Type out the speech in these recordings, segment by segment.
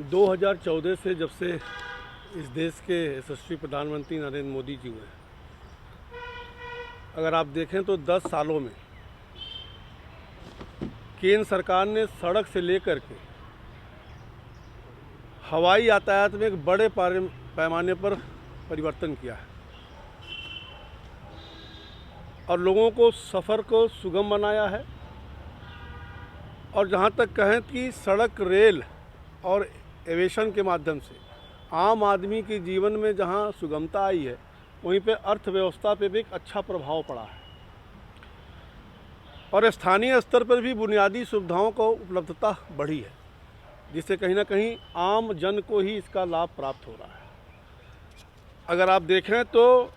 2014 से जब से इस देश के यशस्वी प्रधानमंत्री नरेंद्र मोदी जी हुए, अगर आप देखें तो 10 सालों में केंद्र सरकार ने सड़क से लेकर के हवाई यातायात में एक बड़े पैमाने पर परिवर्तन किया है और लोगों को सफ़र को सुगम बनाया है। और जहाँ तक कहें कि सड़क, रेल और एविएशन के माध्यम से आम आदमी के जीवन में जहाँ सुगमता आई है, वहीं पे अर्थव्यवस्था पे भी एक अच्छा प्रभाव पड़ा है और स्थानीय स्तर पर भी बुनियादी सुविधाओं को उपलब्धता बढ़ी है, जिससे कहीं ना कहीं आम जन को ही इसका लाभ प्राप्त हो रहा है। अगर आप देखें तो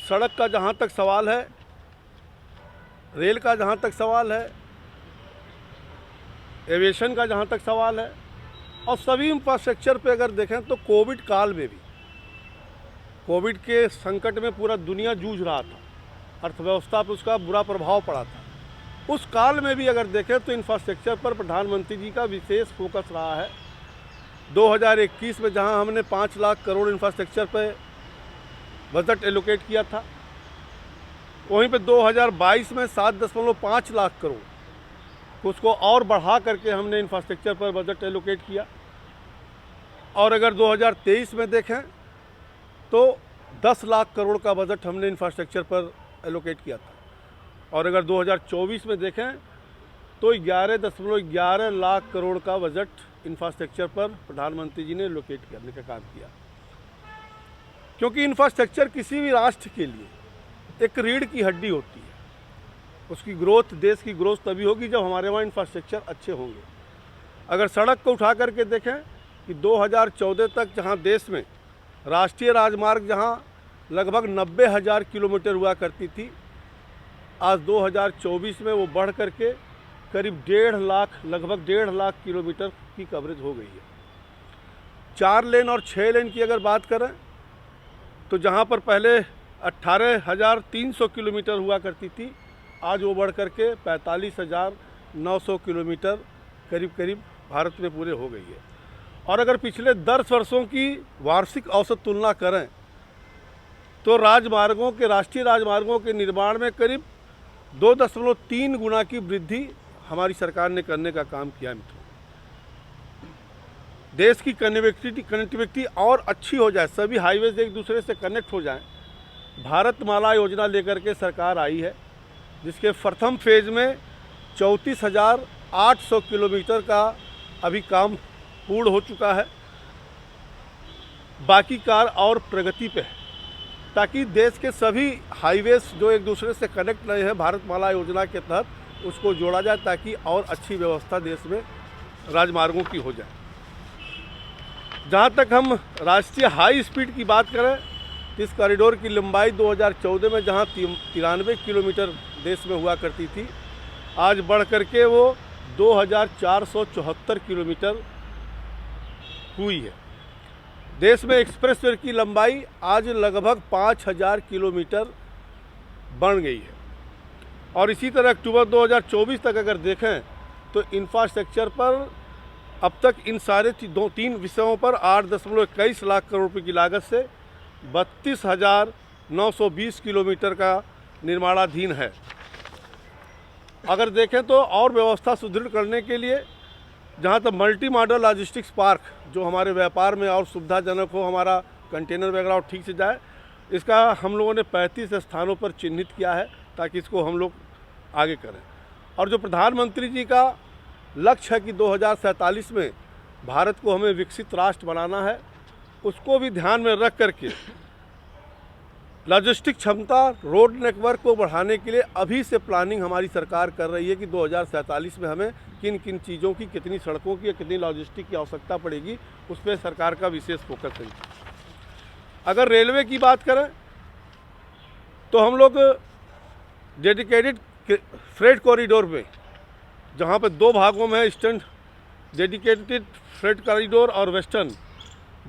सड़क का जहाँ तक सवाल है, रेल का जहाँ तक सवाल है, एविएशन का जहाँ तक सवाल है और सभी इंफ्रास्ट्रक्चर पे अगर देखें तो कोविड काल में भी, कोविड के संकट में पूरा दुनिया जूझ रहा था, अर्थव्यवस्था पर उसका बुरा प्रभाव पड़ा था। उस काल में भी अगर देखें तो इंफ्रास्ट्रक्चर पर प्रधानमंत्री जी का विशेष फोकस रहा है। 2021 में जहां हमने 5 लाख करोड़ इंफ्रास्ट्रक्चर पर बजट एलोकेट किया था, वहीं पे 2022 में 7.5 लाख करोड़, उसको और बढ़ा करके हमने इंफ्रास्ट्रक्चर पर बजट एलोकेट किया। और अगर 2023 में देखें तो 10 लाख करोड़ का बजट हमने इंफ्रास्ट्रक्चर पर एलोकेट किया था। और अगर 2024 में देखें तो 11.11 लाख करोड़ का बजट इंफ्रास्ट्रक्चर पर प्रधानमंत्री जी ने एलोकेट करने का काम किया। क्योंकि इंफ्रास्ट्रक्चर किसी भी राष्ट्र के लिए एक रीढ़ की हड्डी होती है। उसकी ग्रोथ, देश की ग्रोथ तभी होगी जब हमारे वहाँ इंफ्रास्ट्रक्चर अच्छे होंगे। अगर सड़क को उठा करके देखें कि 2014 तक जहाँ देश में राष्ट्रीय राजमार्ग जहाँ लगभग 90,000 किलोमीटर हुआ करती थी, आज 2024 में वो बढ़ करके करीब 1.5 लाख, लगभग 1.5 लाख किलोमीटर की कवरेज हो गई है। 4 लेन और 6 लेन की अगर बात करें तो जहाँ पर पहले 18,300 किलोमीटर हुआ करती थी, आज वो बढ़ करके 45,900 किलोमीटर करीब भारत में पूरे हो गई है। और अगर पिछले 10 वर्षों की वार्षिक औसत तुलना करें तो राष्ट्रीय राजमार्गों के निर्माण में करीब 2.3 गुना की वृद्धि हमारी सरकार ने करने का काम किया है। देश की कनेक्टिविटी और अच्छी हो जाए, सभी हाईवेज एक दूसरे से कनेक्ट हो जाएं, भारतमाला योजना लेकर के सरकार आई है, जिसके प्रथम फेज में 34,800 किलोमीटर का अभी काम पूर्ण हो चुका है। बाकी कार्य और प्रगति पे है, ताकि देश के सभी हाईवेज जो एक दूसरे से कनेक्ट रहे हैं भारतमाला योजना के तहत, उसको जोड़ा जाए ताकि और अच्छी व्यवस्था देश में राजमार्गों की हो जाए। जहाँ तक हम राष्ट्रीय हाई स्पीड की बात करें, इस कॉरिडोर की लंबाई 2014 में जहाँ 93 किलोमीटर देश में हुआ करती थी, आज बढ़ करके वो 2,474 किलोमीटर हुई है। देश में एक्सप्रेस वे की लंबाई आज लगभग 5,000 किलोमीटर बन गई है। और इसी तरह अक्टूबर 2024 तक अगर देखें तो इंफ्रास्ट्रक्चर पर अब तक इन सारे 3 विषयों पर 8.21 लाख करोड़ रुपये की लागत से 32,920 किलोमीटर का निर्माणाधीन है। अगर देखें तो और व्यवस्था सुदृढ़ करने के लिए, जहाँ तक मल्टी मॉडल लॉजिस्टिक्स पार्क, जो हमारे व्यापार में और सुविधाजनक हो, हमारा कंटेनर वगैरह ठीक से जाए, इसका हम लोगों ने 35 स्थानों पर चिन्हित किया है ताकि इसको हम लोग आगे करें। और जो प्रधानमंत्री जी का लक्ष्य है कि 2047 में भारत को हमें विकसित राष्ट्र बनाना है, उसको भी ध्यान में रख करके लॉजिस्टिक क्षमता, रोड नेटवर्क को बढ़ाने के लिए अभी से प्लानिंग हमारी सरकार कर रही है कि 2047 में हमें किन किन चीज़ों की, कितनी सड़कों की या कितनी लॉजिस्टिक की आवश्यकता पड़ेगी, उस पर सरकार का विशेष फोकस है। अगर रेलवे की बात करें तो हम लोग डेडिकेटेड फ्रेट कॉरिडोर में, जहाँ पर 2 भागों में है, ईस्टर्न डेडिकेटेड फ्रेट कॉरिडोर और वेस्टर्न,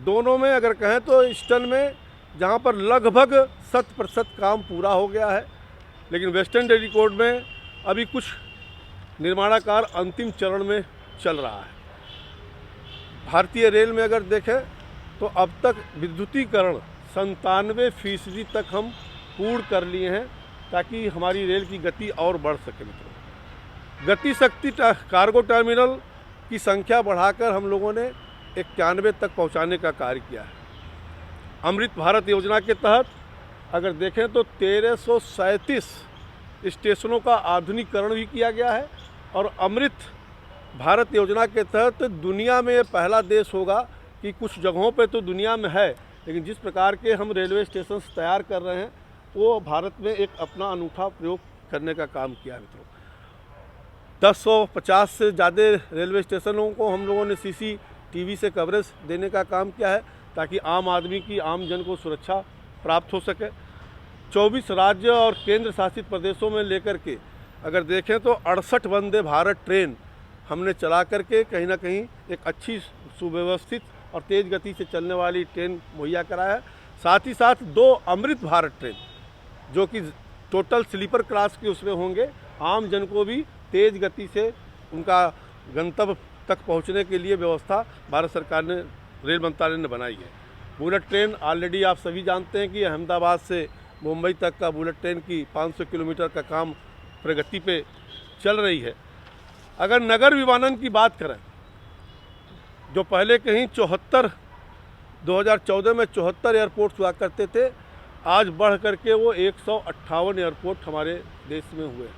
दोनों में अगर कहें तो ईस्टर्न में जहाँ पर लगभग 100% काम पूरा हो गया है, लेकिन वेस्टर्न डेडिकेटेड में अभी कुछ निर्माण कार्य अंतिम चरण में चल रहा है। भारतीय रेल में अगर देखें तो अब तक विद्युतीकरण 97% तक हम पूर्ण कर लिए हैं, ताकि हमारी रेल की गति और बढ़ सके। मित्रों, गति शक्ति कार्गो टर्मिनल की संख्या बढ़ाकर हम लोगों ने 91 तक पहुंचाने का कार्य किया है। अमृत भारत योजना के तहत अगर देखें तो 1337 स्टेशनों का आधुनिकीकरण भी किया गया है, और अमृत भारत योजना के तहत दुनिया में ये पहला देश होगा कि कुछ जगहों पे तो दुनिया में है, लेकिन जिस प्रकार के हम रेलवे स्टेशन तैयार कर रहे हैं वो भारत में एक अपना अनूठा प्रयोग करने का काम किया है। मित्रों, 1050 से ज़्यादा रेलवे स्टेशनों को हम लोगों ने CCTV से कवरेज देने का काम किया है, ताकि आम आदमी की, आम जन को सुरक्षा प्राप्त हो सके। 24 राज्य और केंद्र शासित प्रदेशों में लेकर के अगर देखें तो 68 वंदे भारत ट्रेन हमने चला करके कहीं ना कहीं एक अच्छी सुव्यवस्थित और तेज़ गति से चलने वाली ट्रेन मुहैया कराया है। साथ ही साथ 2 अमृत भारत ट्रेन जो कि टोटल स्लीपर क्लास के उसमें होंगे, आम जन को भी तेज़ गति से उनका गंतव्य तक पहुंचने के लिए व्यवस्था भारत सरकार ने, रेल मंत्रालय ने बनाई है। बुलेट ट्रेन ऑलरेडी आप सभी जानते हैं कि अहमदाबाद से मुंबई तक का बुलेट ट्रेन की 500 किलोमीटर का काम प्रगति पे चल रही है। अगर नगर विमानन की बात करें, जो पहले कहीं 2014 में 74 एयरपोर्ट हुआ करते थे, आज बढ़ करके वो 158 एयरपोर्ट हमारे देश में हुए।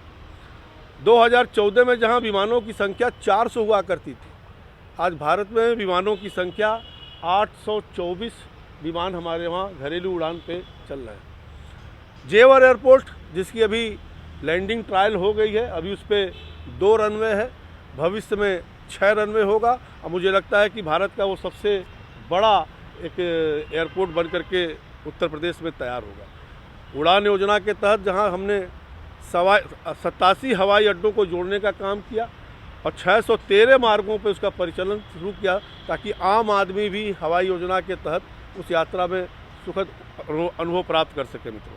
2014 में जहां विमानों की संख्या 400 हुआ करती थी, आज भारत में विमानों की संख्या 824 विमान हमारे वहाँ घरेलू उड़ान पे चल रहे हैं। जेवर एयरपोर्ट जिसकी अभी लैंडिंग ट्रायल हो गई है, अभी उस पर 2 रनवे है, भविष्य में 6 रनवे होगा, और मुझे लगता है कि भारत का वो सबसे बड़ा एक एयरपोर्ट बन करके उत्तर प्रदेश में तैयार होगा। उड़ान योजना के तहत जहां हमने 87 हवाई अड्डों को जोड़ने का काम किया और 613 मार्गों पर उसका परिचालन शुरू किया, ताकि आम आदमी भी हवाई योजना के तहत उस यात्रा में सुखद अनुभव प्राप्त कर सके। मित्रों,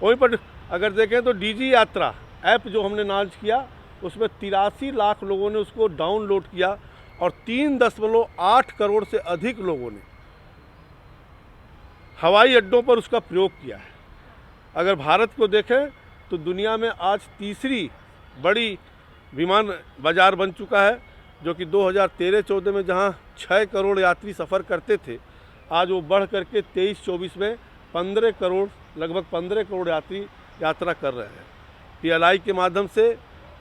वहीं पर अगर देखें तो DG यात्रा ऐप जो हमने लॉन्च किया, उसमें 83 लाख लोगों ने उसको डाउनलोड किया और 3.8 करोड़ से अधिक लोगों ने हवाई अड्डों पर उसका प्रयोग किया है। अगर भारत को देखें तो दुनिया में आज तीसरी बड़ी विमान बाजार बन चुका है, जो कि 2013-14 में जहां 6 करोड़ यात्री सफ़र करते थे, आज वो बढ़ करके 23-24 में 15 करोड़, लगभग 15 करोड़ यात्री यात्रा कर रहे हैं। PLI के माध्यम से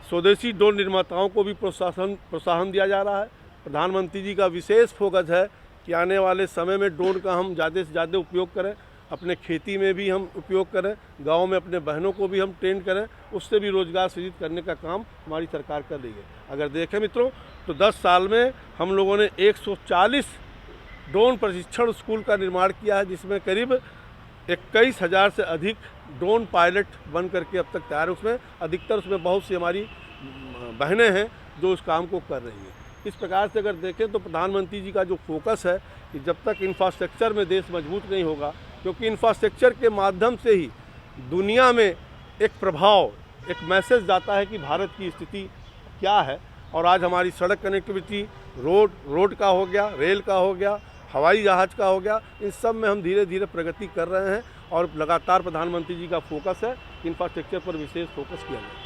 स्वदेशी ड्रोन निर्माताओं को भी प्रोत्साहन दिया जा रहा है। प्रधानमंत्री जी का विशेष फोकस है कि आने वाले समय में ड्रोन का हम ज़्यादा से ज़्यादा उपयोग करें, अपने खेती में भी हम उपयोग करें, गांव में अपने बहनों को भी हम ट्रेन करें, उससे भी रोज़गार सृजित करने का काम हमारी सरकार कर रही है। अगर देखें मित्रों तो 10 साल में हम लोगों ने 140 ड्रोन प्रशिक्षण स्कूल का निर्माण किया है, जिसमें करीब 21,000 से अधिक ड्रोन पायलट बन करके अब तक तैयार है। उसमें अधिकतर उसमें बहुत सी हमारी बहनें हैं जो उस काम को कर रही हैं। इस प्रकार से अगर देखें तो प्रधानमंत्री जी का जो फोकस है कि जब तक इंफ्रास्ट्रक्चर में देश मजबूत नहीं होगा, क्योंकि इंफ्रास्ट्रक्चर के माध्यम से ही दुनिया में एक प्रभाव, एक मैसेज जाता है कि भारत की स्थिति क्या है। और आज हमारी सड़क कनेक्टिविटी, रोड का हो गया, रेल का हो गया, हवाई जहाज का हो गया, इन सब में हम धीरे धीरे प्रगति कर रहे हैं और लगातार प्रधानमंत्री जी का फोकस है कि इंफ्रास्ट्रक्चर पर विशेष फोकस किया जाए।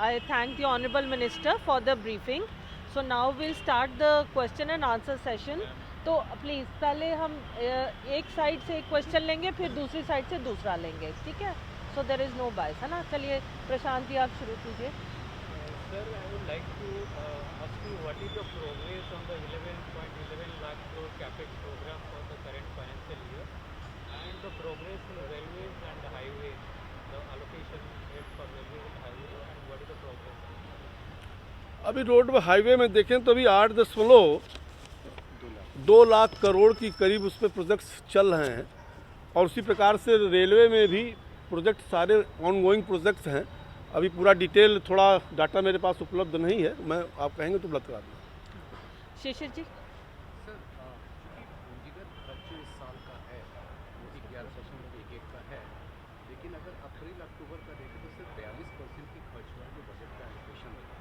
I thank the Honorable Minister for the briefing. So now we'll start the question and answer session. तो प्लीज़ पहले हम एक साइड से एक क्वेश्चन लेंगे, फिर दूसरी साइड से दूसरा लेंगे, ठीक है? सो देयर इज़ नो बायस, है ना? चलिए प्रशांत जी आप शुरू कीजिए। Sir, I would like to ask you what is the progress on the 11.11 lakh crore capex program for the current financial year, and the progress in railways and highways, the allocation rate for railways and highways, and what is the progress? अभी road व highway में देखें तो अभी 8.2 लाख करोड़ की करीब उस पर प्रोजेक्ट्स चल रहे हैं, और उसी प्रकार से रेलवे में भी प्रोजेक्ट सारे ऑनगोइंग प्रोजेक्ट्स हैं। अभी पूरा डिटेल, थोड़ा डाटा मेरे पास उपलब्ध नहीं है, मैं आप कहेंगे तो उपलब्ध करा दूँगा। शिशिर जी। सर, पूंजीगत खर्च इस साल का है वो 11% 1 का है, लेकिन अगर अप्रैल अक्टूबर का देखें तो सिर्फ 42% ही खर्च हुआ है जो बजट का एलोकेशन था।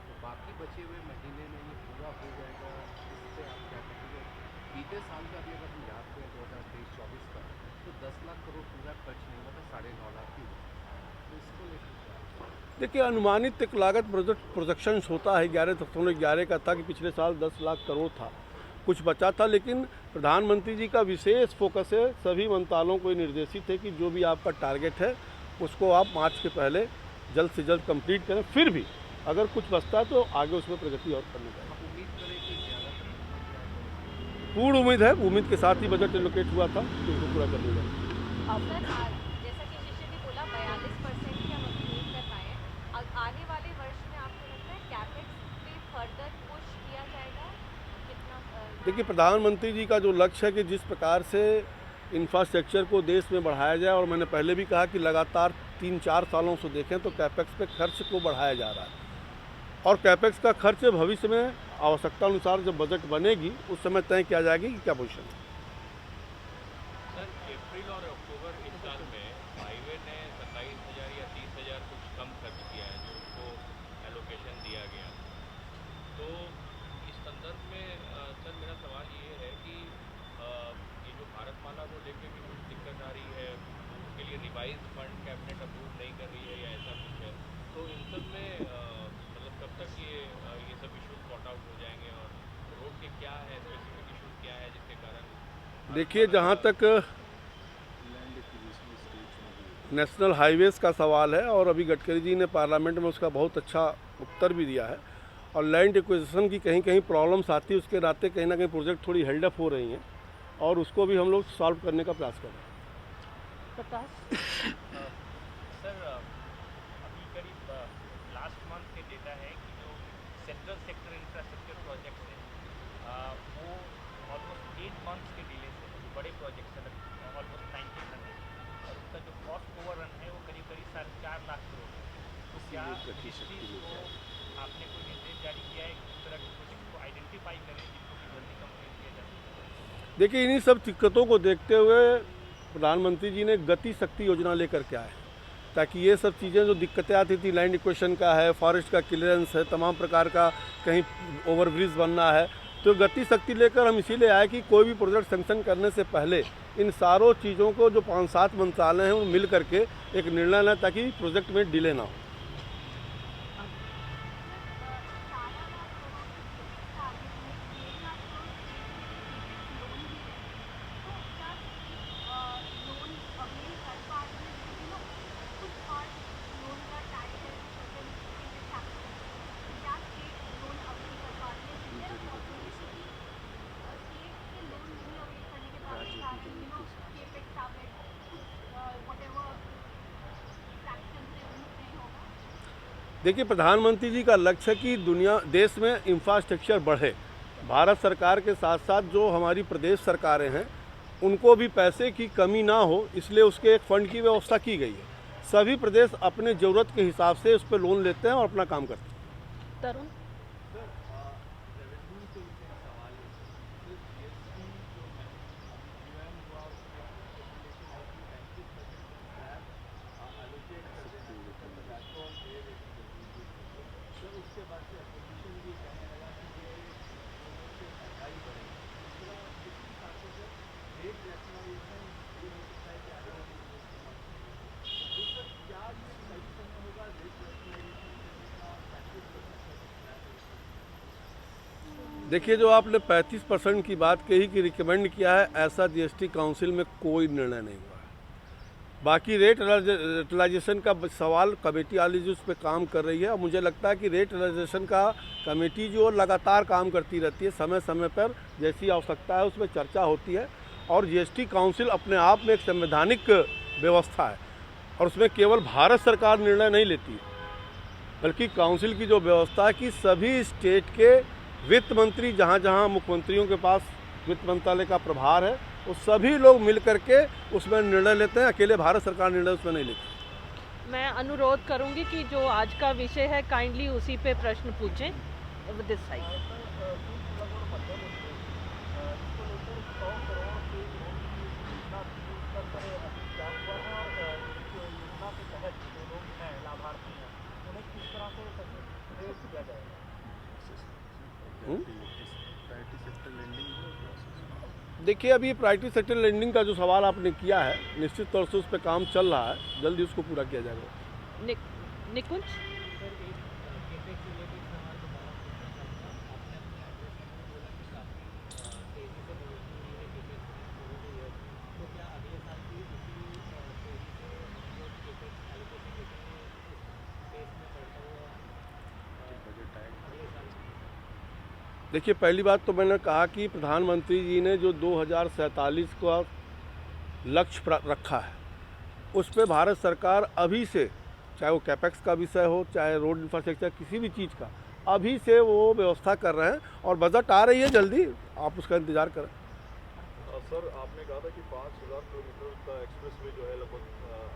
तो बाकी बचे हुए महीने में ये पूरा हो जाएगा, इससे आप क्या कहेंगे? बीते साल का भी अगर हम याद करें 2023-24 का, तो 10 लाख करोड़ पूरा खर्च नहीं हुआ था, 9.5 लाख ही हुआ। तो इसको लेकर क्या? देखिए, अनुमानित एक लागत प्रोजेक्शंस होता है 11.11 का था कि पिछले साल 10 लाख करोड़ था, कुछ बचा था, लेकिन प्रधानमंत्री जी का विशेष फोकस है, सभी मंत्रालयों को ये निर्देशित है कि जो भी आपका टारगेट है उसको आप मार्च के पहले जल्द से जल्द कंप्लीट करें। फिर भी अगर कुछ बचता है तो आगे उसमें प्रगति और करनी चाहिए। आप उम्मीद करें कि ज़्यादा पूर्ण उम्मीद है, उम्मीद के साथ ही बजट एलोकेट हुआ था कि उसको पूरा कर लिया जाए। सर जैसा कि शिष्य ने बोला 42% ही हम अपलोड कर पाए हैं। आने वाले वर्ष में आपको लगता है कैपेक्स पे फर्दर पुश किया जाएगा कितना? देखिए, प्रधानमंत्री जी का जो लक्ष्य है कि जिस प्रकार से इंफ्रास्ट्रक्चर को देश में बढ़ाया जाए, और मैंने पहले भी कहा कि लगातार 3-4 सालों से देखें तो कैपेक्स पे खर्च को बढ़ाया जा रहा है, और कैपेक्स का खर्च भविष्य में आवश्यकता अनुसार जब बजट बनेगी उस समय तय किया जाएगी कि क्या पोजीशन है। सर, अप्रैल और अक्टूबर इस साल में हाईवे ने 27,000 या 30,000 कुछ कम खर्च किया है जो उसको एलोकेशन दिया गया। तो इस संदर्भ में सर मेरा सवाल ये है कि ये जो भारतमाला को लेकर भी कुछ दिक्कत आ रही है, उसके लिए रिवाइज फंड कैबिनेट अप्रूव नहीं कर रही है या ऐसा कुछ है, तो इन सब में मतलब कब तक ये सब इशू सॉर्ट आउट हो जाएंगे, और रोड के क्या है स्पेसिफिक इशू क्या है जिसके कारण? देखिए, जहाँ तक नेशनल हाईवेज़ का सवाल है, और अभी गडकरी जी ने पार्लियामेंट में उसका बहुत अच्छा उत्तर भी दिया है, और लैंड एक्विजिशन की कहीं कहीं प्रॉब्लम्स आती है, उसके नाते कहीं ना कहीं प्रोजेक्ट थोड़ी हेल्ड अप हो रही हैं, और उसको भी हम लोग सॉल्व करने का प्रयास कर रहे हैं। प्रकाश सर अभी करीब लास्ट मंथ के डेटा है कि जो सेंट्रल सेक्टर इंफ्रास्ट्रक्चर प्रोजेक्ट्स हैं वो ऑलमोस्ट 8 मंथ्स के डिले से, जो बड़े प्रोजेक्ट्स हैं ऑलमोस्ट 1900, और उसका जो कॉस्ट ओवररन है वो करीब 4.5 लाख करोड़ है। तो क्या मिनिस्ट्रीज को आपने कोई निर्देश जारी किया है कि इस तरह के प्रोजेक्ट को आइडेंटिफाई करें जिनको कि जल्दी कंप्लीट किया जा सके? देखिए, इन्हीं सब दिक्कतों को देखते हुए प्रधानमंत्री जी ने गति शक्ति योजना लेकर के आए, ताकि ये सब चीज़ें जो दिक्कतें आती थी, लैंड एक्विजिशन का है, फॉरेस्ट का क्लियरेंस है, तमाम प्रकार का कहीं ओवरब्रिज बनना है, तो गति शक्ति लेकर हम इसीलिए आए कि कोई भी प्रोजेक्ट सैंक्शन करने से पहले इन सारों चीज़ों को जो 5-7 मंत्रालय हैं उन मिल करके एक निर्णय लें ताकि प्रोजेक्ट में डिले ना हो। देखिए, प्रधानमंत्री जी का लक्ष्य है कि देश में इंफ्रास्ट्रक्चर बढ़े। भारत सरकार के साथ साथ जो हमारी प्रदेश सरकारें हैं उनको भी पैसे की कमी ना हो, इसलिए उसके एक फ़ंड की व्यवस्था की गई है। सभी प्रदेश अपने ज़रूरत के हिसाब से उस पर लोन लेते हैं और अपना काम करते हैं। तरुण देखिए, जो आपने 35% की बात कही कि रिकमेंड किया है, ऐसा जीएसटी काउंसिल में कोई निर्णय नहीं हुआ है। बाकी रेट रियलाइजेशन का सवाल कमेटी वाली जो उस पर काम कर रही है, और मुझे लगता है कि रेट रियलाइजेशन का कमेटी जो लगातार काम करती रहती है, समय समय पर जैसी आवश्यकता है उसमें चर्चा होती है, और जीएसटी काउंसिल अपने आप में एक संवैधानिक व्यवस्था है, और उसमें केवल भारत सरकार निर्णय नहीं लेती है, बल्कि काउंसिल की जो व्यवस्था है कि सभी स्टेट के वित्त मंत्री, जहाँ जहाँ मुख्यमंत्रियों के पास वित्त मंत्रालय का प्रभार है, वो सभी लोग मिल करके उसमें निर्णय लेते हैं, अकेले भारत सरकार निर्णय उसमें नहीं लेती। मैं अनुरोध करूंगी कि जो आज का विषय है काइंडली उसी पे प्रश्न पूछें दिस साइड। देखिए, अभी प्राइवेट सेक्टर लेंडिंग का जो सवाल आपने किया है, निश्चित तौर से उस पर काम चल रहा है, जल्दी उसको पूरा किया जाएगा। निकुंज, सर एक केपेक्स रिलेटेड सवाल दोबारा पूछना चाहूँगा। आपने अपने एड्रेस में भी बोला कि काफ़ी तेज़ी से बढ़ोतरी हुई है केपेक्स में ओवर द ईयर। तो क्या अगले साल भी उसी तेज़ी से हम लोग केपेक्स एलोकेशन देखेंगे इस पेस में बढ़ता हुआ अगले साल? देखिए, पहली बात तो मैंने कहा कि प्रधानमंत्री जी ने जो 2047 का लक्ष्य रखा है, उस पे भारत सरकार अभी से, चाहे वो कैपेक्स का विषय हो, चाहे रोड इंफ्रास्ट्रक्चर, किसी भी चीज़ का, अभी से वो व्यवस्था कर रहे हैं और बजट आ रही है जल्दी, आप उसका इंतज़ार करें। सर, आपने कहा था कि 5000 किलोमीटर का एक्सप्रेस वे जो है लगभग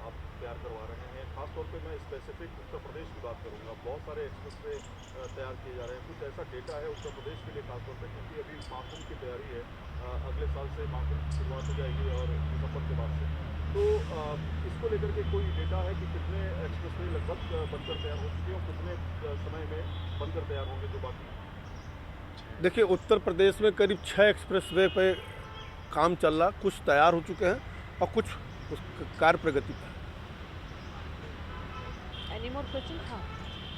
आप तैयार करवा रहे हैं। खासतौर पे मैं स्पेसिफिक उत्तर प्रदेश की बात करूँगा। बहुत सारे एक्सप्रेस वे तैयार किए जा रहे हैं। कुछ ऐसा डेटा है उत्तर प्रदेश के लिए खासतौर पे, क्योंकि अभी मानसून की तैयारी है, अगले साल से मानसून की शुरुआत हो जाएगी और दिसंबर के बाद से। तो इसको लेकर के कोई डेटा है कि कितने एक्सप्रेस वे लगभग बनकर तैयार हो चुके हैं और कितने समय में बनकर तैयार होंगे जो बाकी? देखिए, उत्तर प्रदेश में करीब 6 एक्सप्रेस वे पे काम चल रहा, कुछ तैयार हो चुके हैं और कुछ उस कार्य प्रगति पर। Any more question? हाँ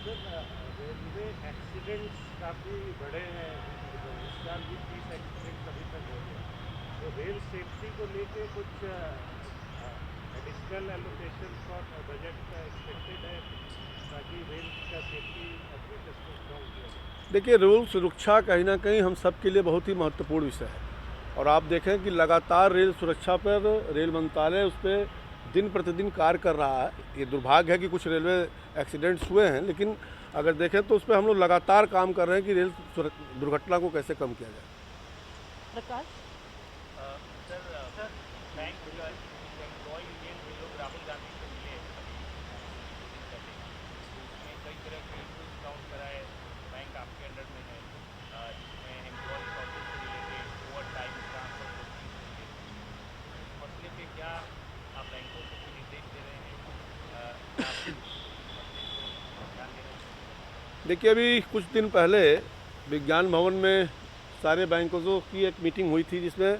सर, रेलवे एक्सीडेंट्स काफ़ी बढ़े हैं इस साल भी, 30 एक्सीडेंट्स अभी तक हो गए। तो रेल सेफ्टी को लेके कुछ additional allocation for budget expected है ताकि रेल का सेफ्टी ऑपरेटर्स को स्ट्रॉन्ग किया जाए? देखिए, रेल सुरक्षा कहीं ना कहीं हम सब के लिए बहुत ही महत्वपूर्ण विषय है और आप देखें कि लगातार रेल सुरक्षा पर रेल मंत्रालय उस पर दिन प्रतिदिन कार्य कर रहा है। ये दुर्भाग्य है कि कुछ रेलवे एक्सीडेंट्स हुए हैं, लेकिन अगर देखें तो उस पर हम लोग लगातार काम कर रहे हैं कि रेल दुर्घटना को कैसे कम किया जाए। प्रकाश, सर बैंक एम्प्लॉय यूनियन के लोग राहुल गांधी से मिले, उसमें कई तरह के इश्यूज काउंट कराए। बैंक आपके अंडर में है, जिसमें एम्प्लॉय प्रोसेस से रिलेटेड ओवर टाइम ट्रांसफर इस मसले पे क्या आप बैंकों को भी निर्देश दे रहे हैं? देखिए, अभी कुछ दिन पहले विज्ञान भवन में सारे बैंकों की एक मीटिंग हुई थी, जिसमें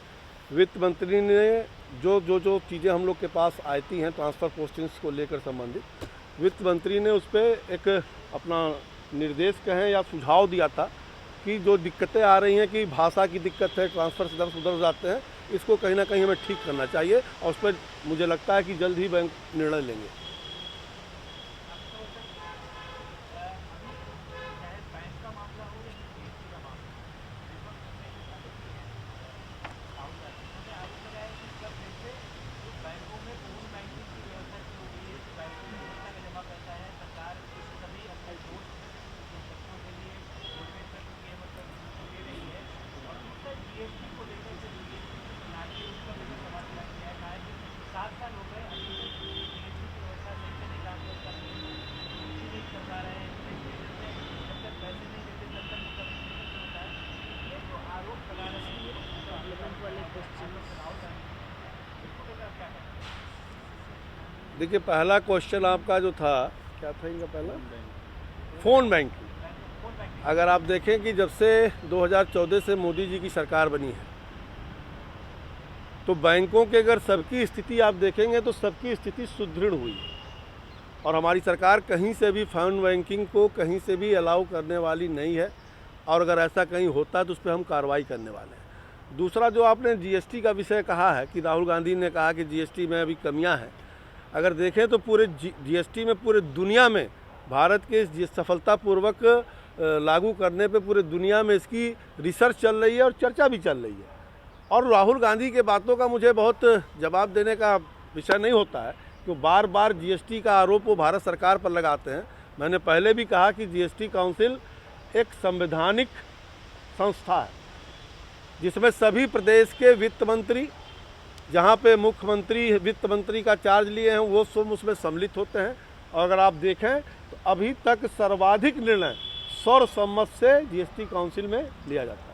वित्त मंत्री ने जो चीज़ें हम लोग के पास आती हैं ट्रांसफ़र पोस्टिंग्स को लेकर संबंधित, वित्त मंत्री ने उस पर एक अपना निर्देश कहें या सुझाव दिया था कि जो दिक्कतें आ रही हैं कि भाषा की दिक्कत है, ट्रांसफ़र इधर उधर जाते हैं, इसको कहीं ना कहीं हमें ठीक करना चाहिए और उस पर मुझे लगता है कि जल्द ही बैंक निर्णय लेंगे। देखिए, पहला क्वेश्चन आपका जो था, क्या था इनका पहला? Phone banking. अगर आप देखें कि जब से 2014 से मोदी जी की सरकार बनी है, तो बैंकों के अगर सबकी स्थिति आप देखेंगे तो सबकी स्थिति सुदृढ़ हुई है और हमारी सरकार कहीं से भी फ़ोन बैंकिंग को कहीं से भी अलाउ करने वाली नहीं है और अगर ऐसा कहीं होता है तो उस पर हम कार्रवाई करने वाले हैं। दूसरा, जो आपने जीएसटी का विषय कहा है कि राहुल गांधी ने कहा कि जीएसटी में अभी कमियां हैं, अगर देखें तो पूरे जीएसटी में पूरे दुनिया में भारत के सफलतापूर्वक लागू करने पे पूरे दुनिया में इसकी रिसर्च चल रही है और चर्चा भी चल रही है। और राहुल गांधी के बातों का मुझे बहुत जवाब देने का विषय नहीं होता है कि बार बार जीएसटी का आरोप वो भारत सरकार पर लगाते हैं। मैंने पहले भी कहा कि जीएसटी काउंसिल एक संवैधानिक संस्था है जिसमें सभी प्रदेश के वित्त मंत्री, जहाँ पे मुख्यमंत्री वित्त मंत्री का चार्ज लिए हैं, वो सब उसमें सम्मिलित होते हैं। और अगर आप देखें तो अभी तक सर्वाधिक निर्णय सर्वसम्मत से जीएसटी काउंसिल में लिया जाता है।